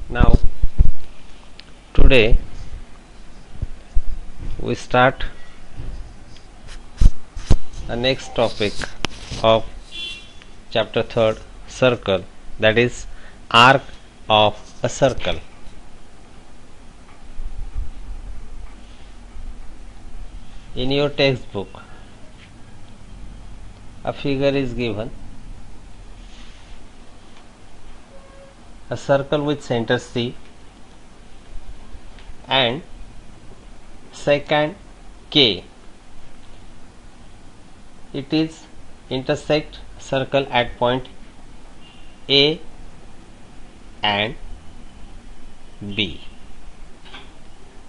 Now, today we start the next topic of chapter 3rd, circle, that is arc of a circle. In your textbook, a figure is given, a circle with center C and secant K. It is intersect circle at point A and B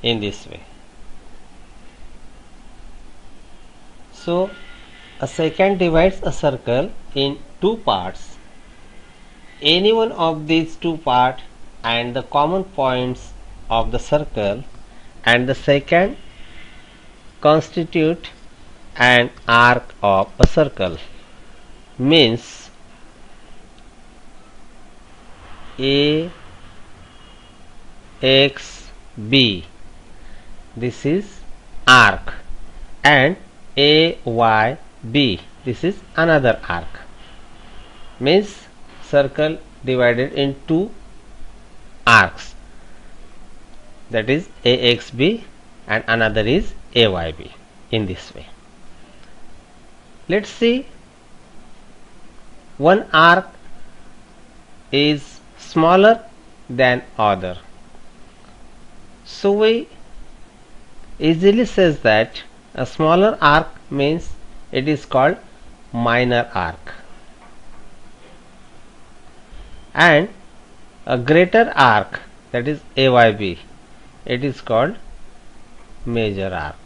in this way. So a secant divides a circle in two parts. Any one of these two parts and the common points of the circle and the secant constitute an arc of a circle. Means A X B, this is arc, and A Y B, this is another arc. Means circle divided in two arcs, that is AXB and another is AYB, in this way. Let's see, one arc is smaller than other, so we easily says that a smaller arc means it is called minor arc, and a greater arc, that is AYB, it is called major arc.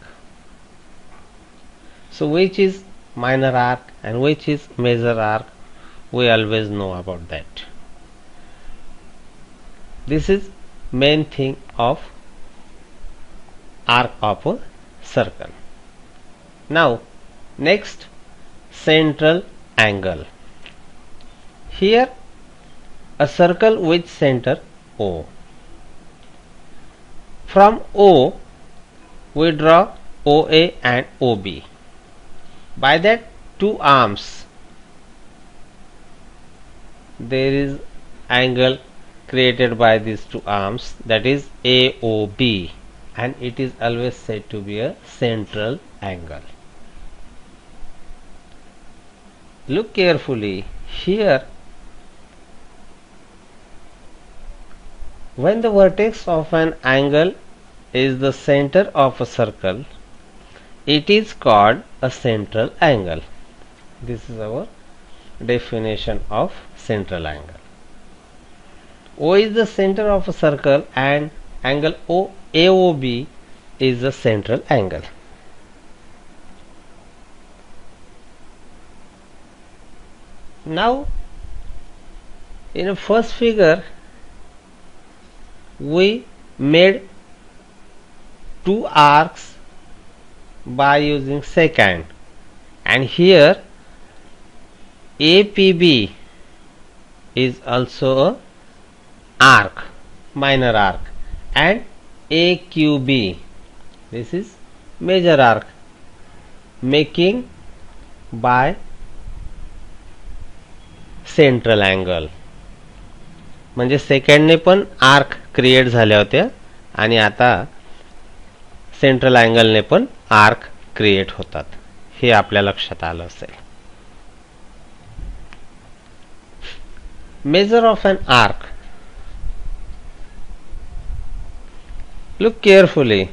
So which is minor arc and which is major arc, we always know about that. This is main thing of arc of a circle. Now next, central angle. Here a circle with center O. From O we draw OA and OB. By that two arms there is angle created by these two arms, that is AOB, and it is always said to be a central angle. Look carefully here. When the vertex of an angle is the center of a circle, it is called a central angle. This is our definition of central angle. O is the center of a circle and angle AOB is the central angle. Now in the first figure we made two arcs by using secant, and here APB is also a arc, minor arc, and AQB, this is major arc, making by central angle. म्हणजे सेकंडने पण arc create झाल्या होत्या आणि आता central अँगलने पण arc create होतात, हे आपल्या लक्षात आलं असेल. Measure of an arc. Look carefully.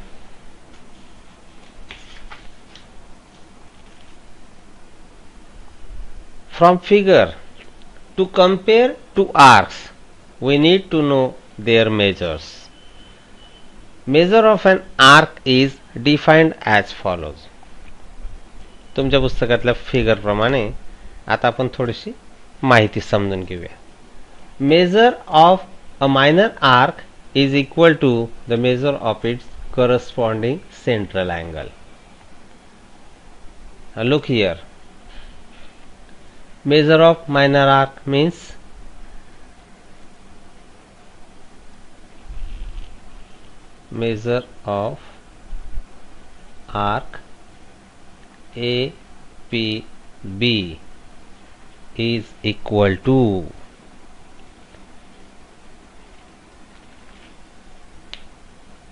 From figure, to compare two arcs, we need to know their measures. Measure of an arc is defined as follows. तुमच्या पुस्तकातल्या फिगर प्रमाणे आता आपण थोडीशी माहिती समजून घेऊया. Measure of a minor arc is equal to the measure of its corresponding central angle. Now look here. Measure of minor arc means measure of arc APB is equal to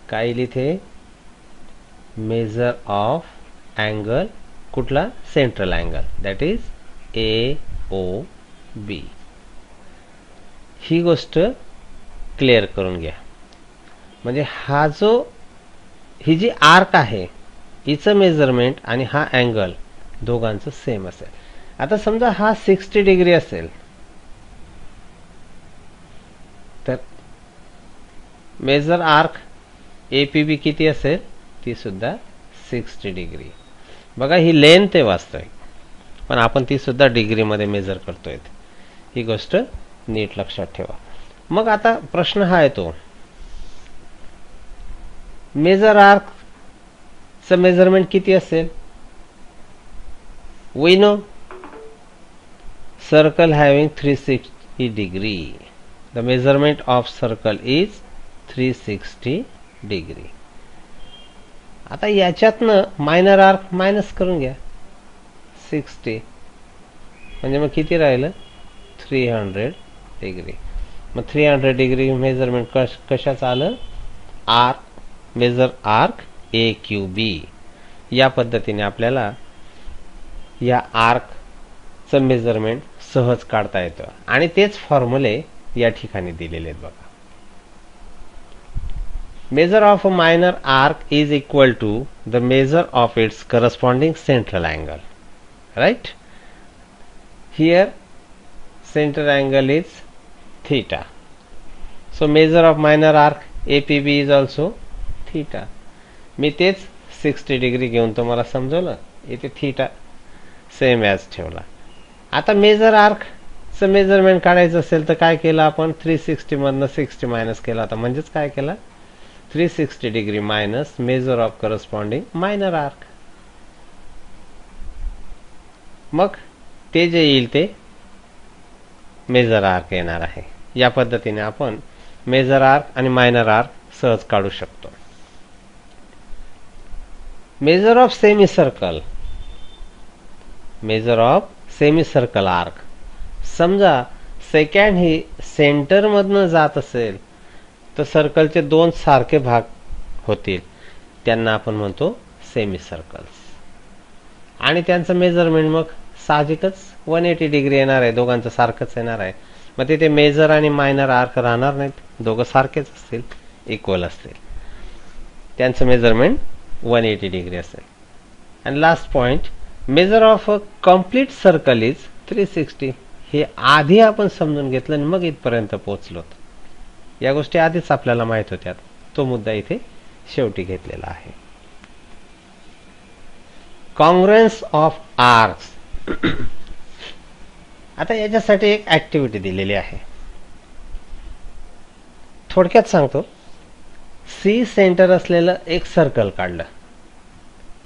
काय लिहिते measure of angle कुठला central angle that is AOB ही गोष्ट clear करून घ्या म्हणजे ही जी arc आहे हिचं measurement आणि हा अँगल दोघांचं सेम असेल. आता समजा हा 60 डिग्री असेल तर मेजर आर्क APB किती असेल ती सुद्धा 60 डिग्री. बघा ही लेंथ आहे वास्तविक पण आपण ती सुद्धा डिग्री मध्ये मेजर करतोय ही गोष्ट नीट लक्षात ठेवा. मग आता प्रश्न हा येतो मेजर आर्क चं मेजरमेंट किती असेल. We know circle having 360 degree the measurement of circle is 360 degree. आता याच्यातनं मायनर आर्क मायनस करून घ्या 60 म्हणजे मग किती राहिलं 300 डिग्री. मग 300 डिग्री मेजरमेंट कशाचं आलं आर्क मेजर आर्क AQB. या पद्धतीने आपल्याला या आर्कचं मेजरमेंट सहज काढता येतं आणि तेच फॉर्म्युले या ठिकाणी दिलेले आहेत बघा. Measure of a minor arc is equal to the measure of its corresponding central angle. Right? Here center angle is theta. So measure of minor arc APB is also theta. मी तेच 60 डिग्री घेऊन तुम्हाला समजवलं इथे theta same as ठेवला. आता major आर्कचं measurement काढायचं असेल तर काय केलं आपण 360 मधनं 60 मायनस केला होता म्हणजेच काय केलं 360 degree minus measure of corresponding minor arc. मग ते जे येईल ते मेजर आर्क येणार आहे. या पद्धतीने आपण मेजर आर्क आणि मायनर आर्क सहज काढू शकतो. मेजर ऑफ सेमीसर्कल आर्क समजा सेकंड ही सेंटर मधनं जात असेल तर सर्कलचे दोन सारखे भाग होतील त्यांना आपण म्हणतो सेमी सर्कल्स आणि त्यांचं मेजरमेंट मग साहजिकच 180 डिग्री येणार आहे दोघांचं सारखंच येणार आहे. मग तिथे मेजर आणि मायनर आर्क राहणार नाहीत दोघं सारखेच असतील इक्वल असतील त्यांचं मेजरमेंट 180 डिग्री असेल. आणि last point measure of a complete circle is 360. हे आधी आपण समजून घेतलं आणि मग इथपर्यंत पोहोचलो. या गोष्टी आधीच आपल्याला माहित होत्या तो मुद्दा इथे शेवटी घेतलेला आहे. Congruence of arcs. आता याच्यासाठी एक ऍक्टिव्हिटी दिलेली आहे थोडक्यात सांगतो. सी सेंटर असलेलं एक सर्कल काढलं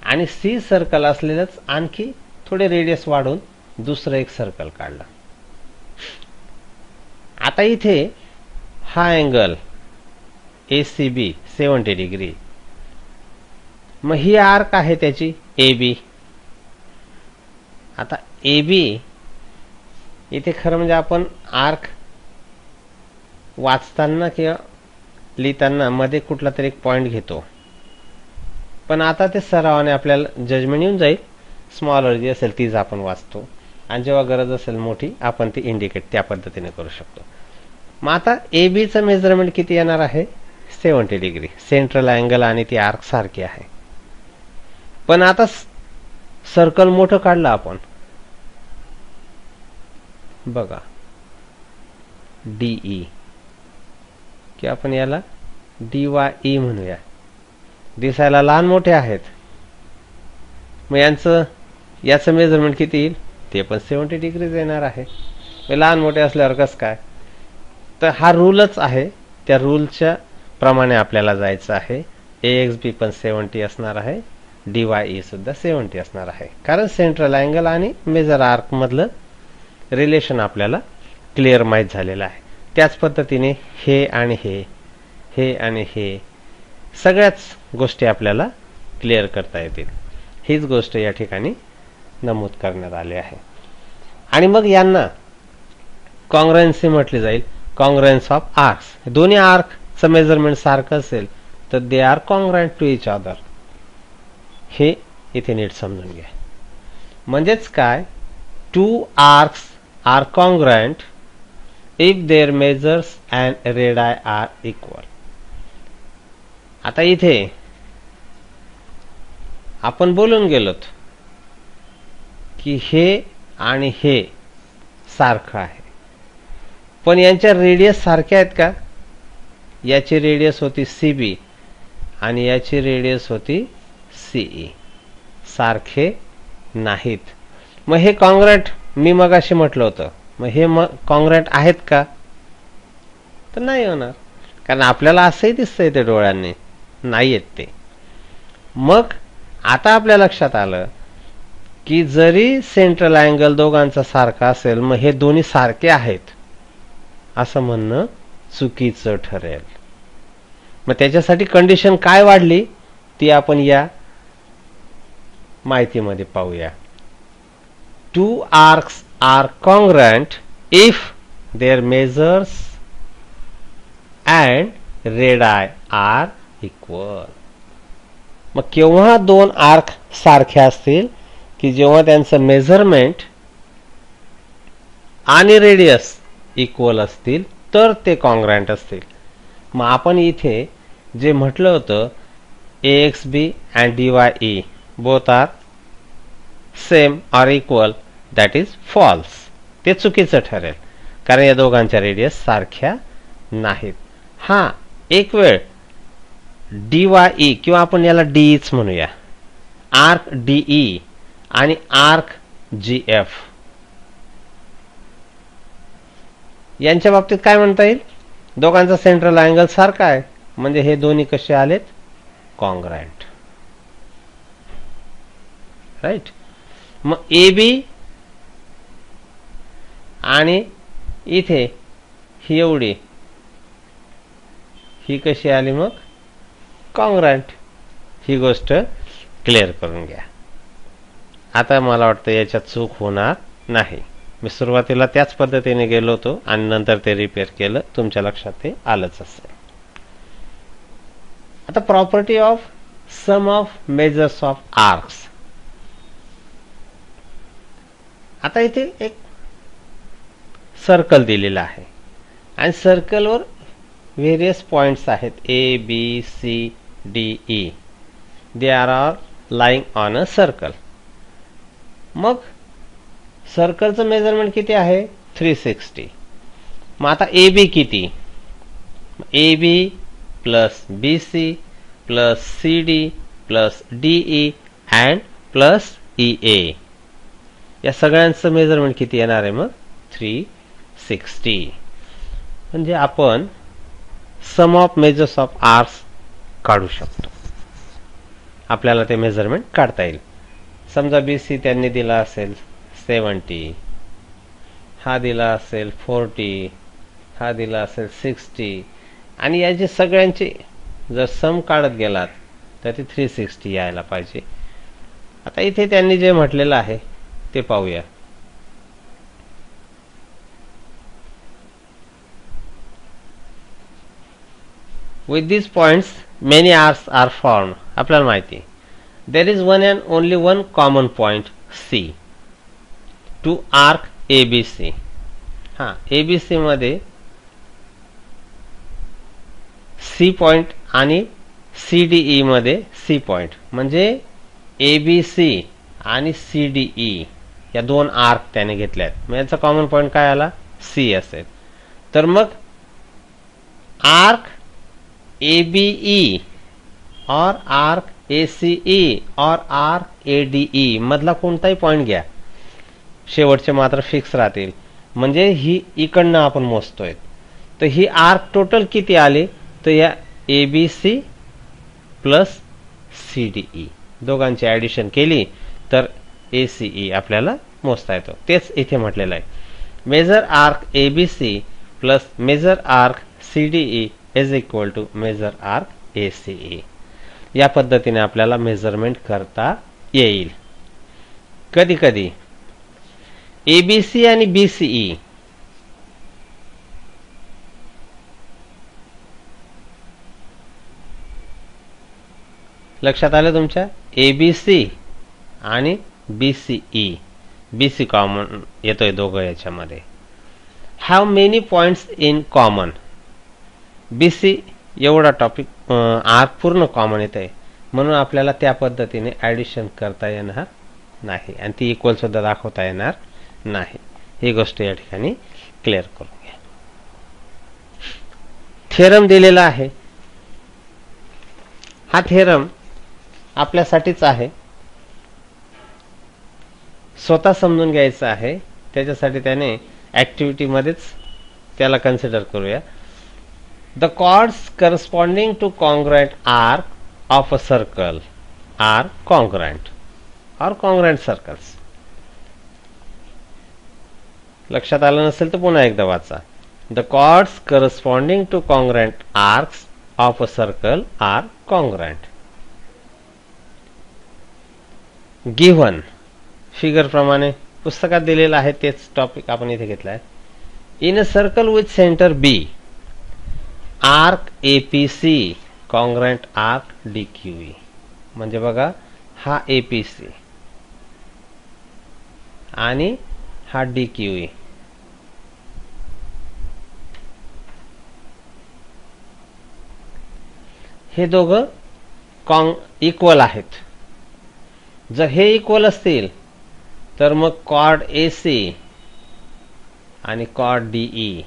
आणि सी सर्कल असलेलंच आणखी थोडे रेडियस वाढून दुसरं एक सर्कल काढलं. आता इथे हा अँगल ACB 70 डिग्री. मग ही आर्क आहे त्याची AB. आता AB इथे खरं म्हणजे आपण आर्क वाचताना किंवा लिहिताना मध्ये कुठला तरी एक पॉइंट घेतो पण आता ते सरावाने आपल्याला जजमेंट येऊन जाईल. स्मॉलर जी असेल तीच आपण वाचतो आणि जेव्हा गरज असेल मोठी आपण ती इंडिकेट त्या पद्धतीने करू शकतो. मग आता ABचं मेजरमेंट किती येणार आहे 70 डिग्री. सेंट्रल अँगल आणि ती आर्क सारखी आहे पण आता सर्कल मोठं काढलं आपण बघा DE की आपण याला DYE म्हणूया. दिसायला लहान मोठे आहेत मग याचं मेजरमेंट किती येईल ते पण 70 डिग्रीज येणार आहे. लहान मोठे असल्यावर कसं काय तर हा रूलच आहे त्या रूलच्या प्रमाणे आपल्याला जायचं आहे. AXB पण 70 असणार आहे DYE सुद्धा 70 असणार आहे कारण सेंट्रल अँगल आणि मेजर आर्क मधलं रिलेशन आपल्याला क्लिअर माहित झालेलं आहे. त्याच पद्धतीने हे आणि हे आणि हे सगळ्याच गोष्टी आपल्याला क्लिअर करता येतील. हीच गोष्ट या ठिकाणी नमूद करण्यात आली आहे. आणि मग यांना कॉंग्रुएन्सी म्हटली जाईल. Congruence of arcs. दोन्ही आर्कचं मेजरमेंट सारखं असेल तर they are congruent to each other. हे इथे नीट समजून घ्या. म्हणजेच काय, two arcs are congruent if their measures and radii are equal. आता इथे आपण बोलून गेलोत की हे आणि हे सारखं आहे, पण यांच्या रेडियस सारख्या आहेत का? याची रेडियस होती CB आणि याची रेडियस होती CE. सारखे नाहीत. मग हे कॉंग्रुएंट मी मगाशी म्हटलं होतं, मग हे कॉंग्रुएंट आहेत का? तर नाही होणार, कारण आपल्याला असंही दिसतंय ते डोळ्यांनी नाही आहेत ते. मग आता आपल्या लक्षात आलं की जरी सेंट्रल अँगल दोघांचा सारखा असेल, मग हे दोन्ही सारखे आहेत असं म्हणणं चुकीचं ठरेल. मग त्याच्यासाठी कंडिशन काय वाढली ती आपण या माहितीमध्ये पाहूया. Two arcs are congruent if their measures and radii are equal. मग केव्हा दोन आर्क सारखे असतील की जेव्हा त्यांचं मेजरमेंट आणि रेडियस इक्वल असतील तर ते कॉंग्रुएंट असतील. मग आपण इथे जे म्हटलं होतं AXB and DYE both are same or equal, that is false. ते चुकीचं ठरेल कारण या दोघांच्या रेडियस सारख्या नाहीत. हा एक वेळ DYE किंवा आपण याला DEच म्हणूया, आर्क DE आणि आर्क GF यांच्या बाबतीत काय म्हणता येईल, दोघांचा सेंट्रल अँगल सारखा आहे म्हणजे हे दोन्ही कसे आलेत, कॉंग्रुएंट. राईट. मग AB आणि इथे ही एवढी ही कशी आली, मग कॉंग्रुएंट. ही गोष्ट क्लिअर करून घ्या. आता मला वाटतं याच्यात चूक होणार नाही. मी सुरुवातीला त्याच पद्धतीने गेलो होतो आणि नंतर ते रिपेअर केलं, तुमच्या लक्षात ते आलंच असेल. आता property of sum of measures of arcs. आता इथे एक सर्कल दिलेला आहे आणि सर्कलवर व्हेरियस पॉइंट्स आहेत ABCDE. They are all lying on a circle. मग सर्कलचं मेजरमेंट किती आहे, 360. मग आता AB किती, AB plus BC plus CD plus DE and plus EA या सगळ्यांचं मेजरमेंट किती येणार आहे, मग 360. म्हणजे आपण सम ऑफ मेजर्स ऑफ आर्क्स काढू शकतो. आपल्याला ते मेजरमेंट काढता येईल. समजा BC त्यांनी दिला असेल 70, हा दिला असेल 40, हा दिला असेल 60 आणि याचे सगळ्यांचे जर सम काढत गेलात तर ते 360 यायला पाहिजे. आता इथे त्यांनी जे म्हटलेलं आहे ते पाहूया. With these points many arcs are formed. आपल्याला माहिती there is one and only one common point C to arc ABC. हा ABC मध्ये C पॉइंट आणि CDE मध्ये C पॉइंट म्हणजे ABC आणि CDE या दोन आर्क त्याने घेतल्यात. मग याचा कॉमन पॉइंट काय आला, C असेल. तर मग आर्क ABE और आर्क ACE और आर्क ADE मधला कोणताही पॉइंट घ्या, शेवटचे मात्र फिक्स राहतील. म्हणजे ही इकडनं आपण मोजतोय तर ही आर्क टोटल किती आले, तर या ABC प्लस CDE दोघांची ऍडिशन केली तर ACE आपल्याला मोजता येतो. तेच इथे म्हटलेलं आहे. Major arc ABC plus major arc CDE is equal to major arc ACE. या पद्धतीने आपल्याला मेजरमेंट करता येईल. कधी कधी ABC आणि BCE लक्षात आलं तुमच्या? ABC आणि BCE, BC कॉमन येतोय दोघं याच्यामध्ये. Have many points in common. BC एवढा टॉपिक R पूर्ण कॉमन येत आहे, म्हणून आपल्याला त्या पद्धतीने ॲडिशन करता येणार नाही आणि ती इक्वल सुद्धा दाखवता येणार नाही. ही गोष्ट या ठिकाणी क्लिअर करून घ्या. थेरम दिलेला आहे. हा थेरम आपल्यासाठीच आहे, स्वतः समजून घ्यायचं आहे. त्याच्यासाठी त्याने ॲक्टिव्हिटीमध्येच त्याला कन्सिडर करूया. The chords corresponding to congruent arc of a circle are congruent or congruent circles. लक्षात आलं नसेल तर पुन्हा एकदा वाचा. The chords corresponding to congruent arcs of a circle are congruent. Given figure प्रमाणे पुस्तकात दिलेलं आहे तेच टॉपिक आपण इथे घेतला आहे. In a circle with centre B arc APC congruent arc DQE. म्हणजे बघा, हा APC आणि हा DQE. हे दोघं इक्वल आहेत. जर हे इक्वल असतील तर मग कॉर्ड AC आणि कॉर्ड DE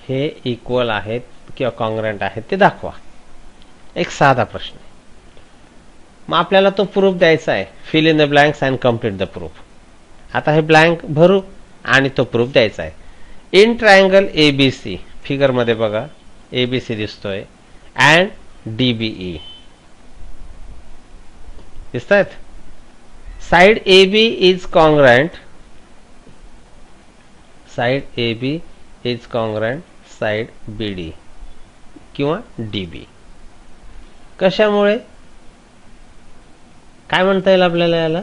हे इक्वल आहेत किंवा कॉन्ग्रँट आहेत ते दाखवा. एक साधा प्रश्न. मग आपल्याला तो प्रूफ द्यायचा आहे. Fill in the blanks and complete the proof. आता हे ब्लँक भरू आणि तो प्रूफ द्यायचा आहे. इन ट्रायंगल ABC फिगर मध्ये बघा ABC दिसतोय अँड DBE दिसतायत. Side AB is congruent, side AB is congruent side BD किंवा DB. कशामुळे? काय म्हणता येईल आपल्याला याला?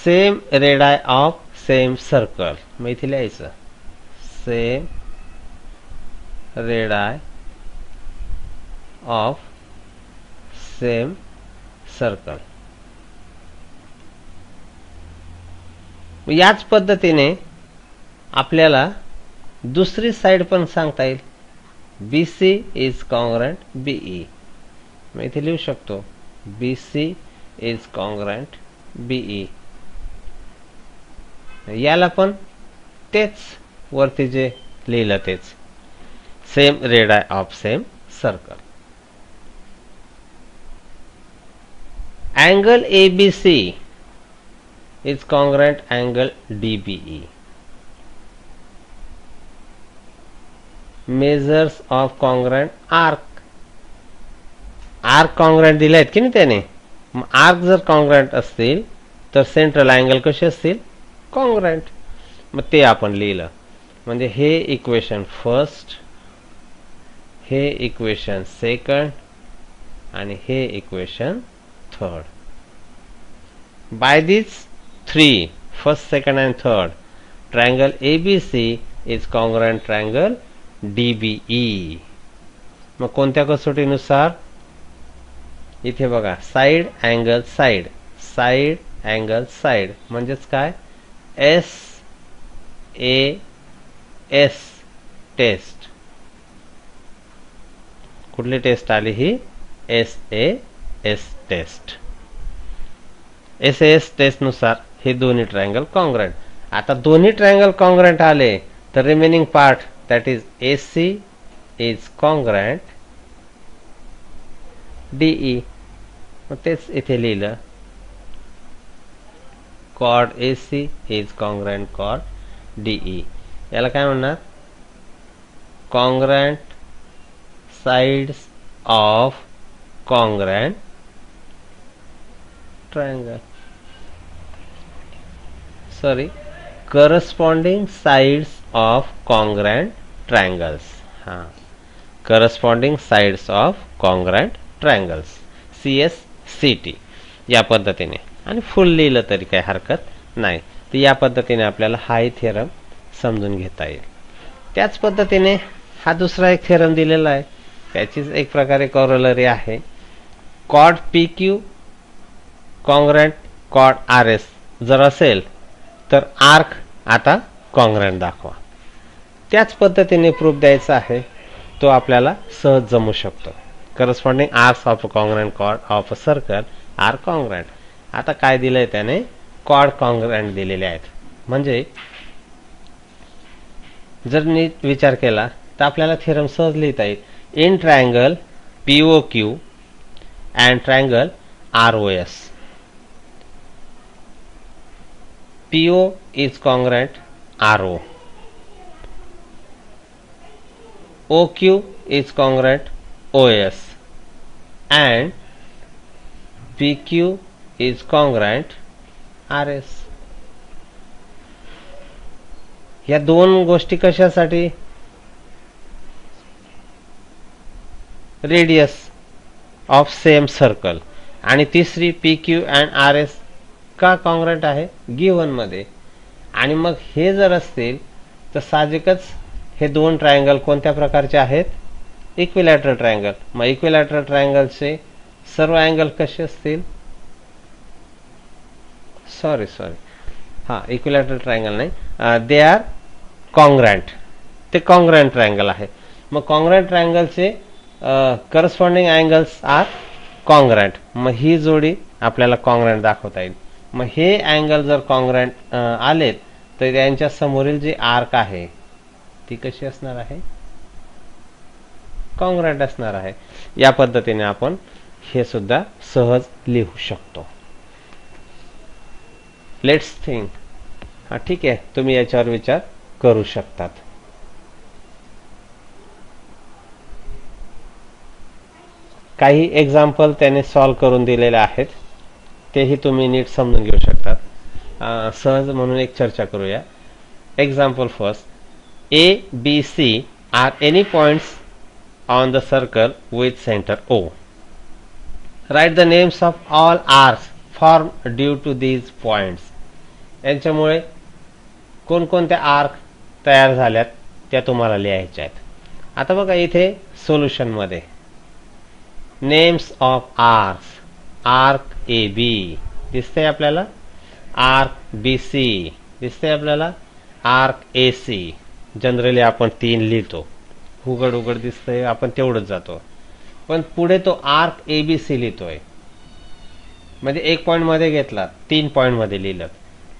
Same radii of same circle. मग इथे लिहायचं same radii of same circle. याच पद्धतीने आपल्याला दुसरी साइड पण सांगता येईल. BC is congruent BE. मी इथे लिहू शकतो BC इज कॉन्ग्रँट BE. याला पण तेच वरती जे लिहिलं तेच same radii of same circle. Angle ABC is congruent angle DBE. Measures of congruent arc. Arc congruent दिले आहेत की नाही त्याने. आर्क जर कॉन्ग्रँट असतील तर सेंट्रल अँगल कसे असतील? कॉन्ग्रँट. मग ते आपण लिहिलं. म्हणजे हे इक्वेशन फर्स्ट, हे इक्वेशन सेकंड आणि हे equation third. By this 3 first, second and third triangle ABC is congruent triangle DBE. मग कोणत्या कसोटीनुसार? इथे बघा side angle side, side angle side म्हणजेच काय? SAS test. कुठली टेस्ट आली ही? SAS test. SAS टेस्ट नुसार हे दोन्ही ट्रायंगल कॉन्ग्रँट. आता दोन्ही ट्रायंगल कॉन्ग्रँट आले तर remaining part that is AC is congruent DE. मग तेच इथे लिहिलं chord AC is congruent chord DE. याला काय म्हणणार? Congruent sides of congruent triangle. Sorry, corresponding sides of congruent triangles. हां, corresponding sides of congruent triangles, CSCT या पद्धतीने. आणि फुल लिहिलं तरी काही हरकत नाही. तर या पद्धतीने आपल्याला हाही थेरम समजून घेता येईल. त्याच पद्धतीने हा दुसरा एक थेरम दिलेला आहे, त्याचीच एक प्रकारे कॉरोलरी आहे. कॉड PQ कॉन्ग्रँट कॉड RS जर असेल तर आर्क आता कॉन्ग्रँट दाखवा. त्याच पद्धतीने प्रूफ द्यायचा आहे, तो आपल्याला सहज जमू शकतो. Corresponding arcs of a congruent chord of a circle are congruent. आता काय दिलंय त्याने, कॉर्ड कॉन्ग्रँट दिलेले आहेत. म्हणजे जर नीट विचार केला तर आपल्याला थेरम सहज लिहिता येईल. In triangle POQ and triangle ROS, PO is congruent RO, OQ is congruent OS and PQ is congruent RS. या दोन गोष्टी कशासाठी, रेडियस ऑफ सेम सर्कल. आणि तिसरी PQ अँड RS का कॉन्ग्रँट आहे, गिव्हन मध्ये. आणि मग हे जर असतील तर साहजिकच हे दोन ट्रायंगल कोणत्या प्रकारचे आहेत, इक्विलॅटरल ट्रायंगल. मग इक्विलॅटरल ट्रायंगलचे सर्व अँगल कसे असतील, सॉरी हां इक्विलॅटरल ट्रायंगल नाही, दे आर कॉन्ग्रँट. ते कॉन्ग्रँट ट्रायंगल आहे. मग कॉन्ग्रँट ट्रायंगलचे करस्पॉन्डिंग अँगल्स आर कॉन्ग्रँट. मग ही जोडी आपल्याला कॉन्ग्रँट दाखवता येईल. मग हे अँगल जर कॉन्ग्रँट आलेत तर त्यांच्या समोरील जी आर्क आहे ती कशी असणार आहे, कॉन्ग्रँट असणार आहे. या पद्धतीने आपण हे सुद्धा सहज लिहू शकतो. Let's think. हा ठीक आहे, तुम्ही याच्यावर विचार करू शकतात. काही एक्झाम्पल त्याने सॉल्व करून दिलेले आहेत, तेही तुम्ही नीट समजून घेऊ शकतात. सहज म्हणून एक चर्चा करूया. Example first, ABC are any points on the circle with centre O. Write the names of all arcs form due to these points. यांच्यामुळे कोणकोणत्या आर्क तयार झाल्यात त्या तुम्हाला लिहायच्या आहेत. आता बघा इथे सोल्युशन मध्ये names of arcs, arc AB दिसतंय आपल्याला, आर्क BC दिसतंय आपल्याला, आर्क AC. जनरली आपण 3 लिहितो, उघड उघड दिसतंय आपण तेवढंच जातो. पण पुढे तो आर्क ABC लिहितोय, म्हणजे 1 पॉइंट मध्ये घेतला, 3 पॉइंट मध्ये लिहिलं.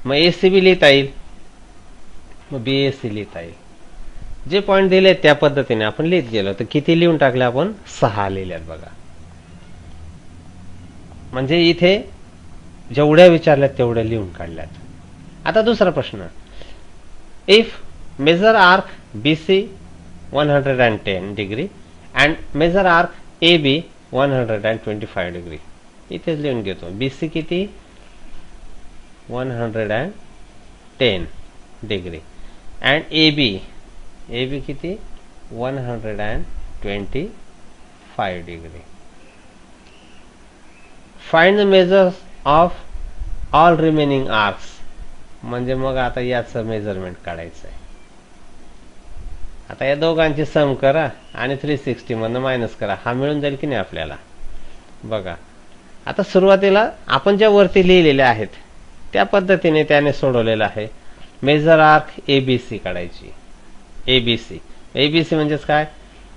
मग ACB लिहिता येईल, मग BAC लिहिता येईल. जे पॉइंट दिले त्या पद्धतीने आपण लिहित गेलो. तर किती लिहून टाकले आपण, 6 लिहिल्यात बघा. म्हणजे इथे जेवढ्या विचारल्यात तेवढ्या लिहून काढल्यात. आता दुसरा प्रश्न, if major arc BC 110 degree and major arc AB 125 degree. इथेच लिहून घेतो. BC किती, 110 डिग्री अँड AB किती, 125 degree. Find the measures of all remaining arcs. म्हणजे मग आता याचं मेजरमेंट काढायचं आहे. आता या दोघांची सम करा आणि 360 मधनं मायनस करा, हा मिळून जाईल की नाही आपल्याला. बघा आता सुरुवातीला आपण ज्या वरती लिहिलेल्या आहेत त्या पद्धतीने त्याने सोडवलेलं आहे. मेजर आर्क ABC काढायची. ABC म्हणजेच काय,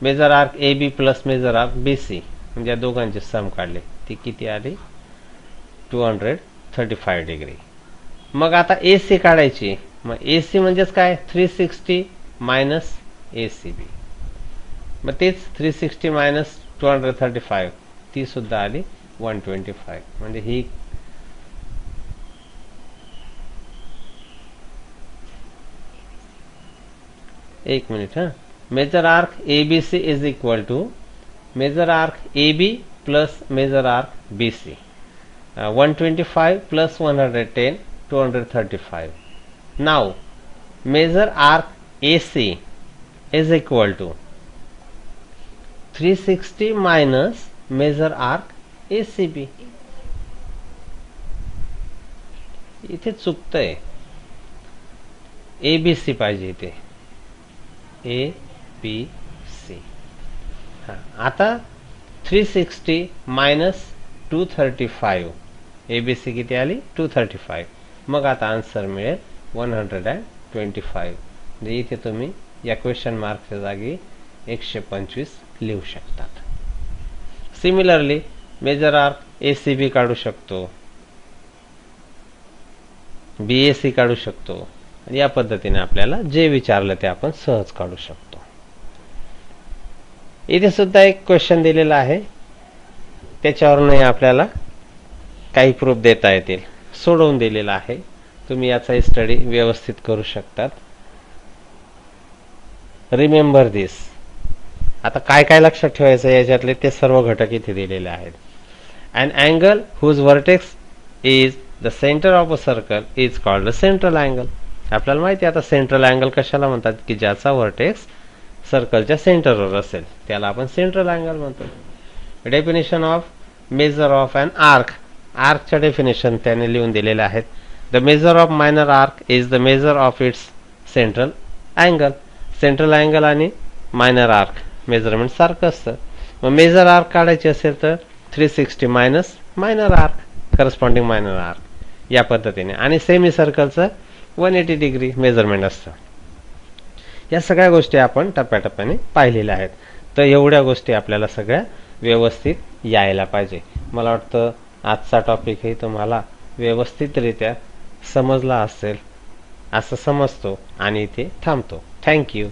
major arc AB plus major arc BC, म्हणजे या दोघांचे सम काढले, ती किती आली, 235 डिग्री. मग आता AC काढायची. मग AC म्हणजेच काय, 360 मायनस ACB. मग तेच 360 मायनस 235, ती सुद्धा आली 125. म्हणजे ही एक मिनिट हा. Major arc ABC is equal to major arc AB plus major arc BC. 125 plus 110, 235. Now, measure arc AC is equal to 360 minus major arc ACB. इथे चुकतंय, ABC पाहिजे इथे, ABC. आता 360 मायनस 235, ABC किती आली 235. मग आता आन्सर मिळेल 125. म्हणजे इथे तुम्ही या क्वेश्चन मार्कच्या जागी 125 लिहू शकतात. सिमिलरली मेजर आर्क ACB काढू शकतो, BAC काढू शकतो. या पद्धतीने आपल्याला जे विचारलं ते आपण सहज काढू शकतो. इथे सुद्धा एक क्वेश्चन दिलेला आहे, त्याच्यावरून आपल्याला काही प्रूफ देता येतील. सोडवून दिलेला आहे, तुम्ही याचा स्टडी व्यवस्थित करू शकतात. रिमेंबर दिस. आता काय काय लक्षात ठेवायचं याच्यातले ते सर्व घटक इथे दिलेले आहेत. An angle whose vertex is the centre of a circle is called a central angle. आपल्याला माहिती आहे आता सेंट्रल अँगल कशाला म्हणतात, की ज्याचा व्हर्टेक्स सर्कलच्या सेंटरवर असेल त्याला आपण सेंट्रल अँगल म्हणतो. Definition of measure of an arc. आर्कच्या डेफिनेशन त्याने लिहून दिलेल्या आहेत. The measure of minor arc is the measure of its central angle. Central angle आणि मायनर आर्क मेजरमेंट सारखं असतं. मग मेजर आर्क काढायचे असेल तर 360 minus minor arc, corresponding minor arc, या पद्धतीने. आणि सेमी सर्कलचं 180 डिग्री मेजरमेंट असतं. या सगळ्या गोष्टी आपण टप्प्याटप्प्याने पाहिलेल्या आहेत. तर एवढ्या गोष्टी आपल्याला सगळ्या व्यवस्थित यायला पाहिजे. मला वाटतं आजचा टॉपिकही तुम्हाला व्यवस्थितरित्या समजला असेल असं समजतो आणि इथे थांबतो. थँक्यू.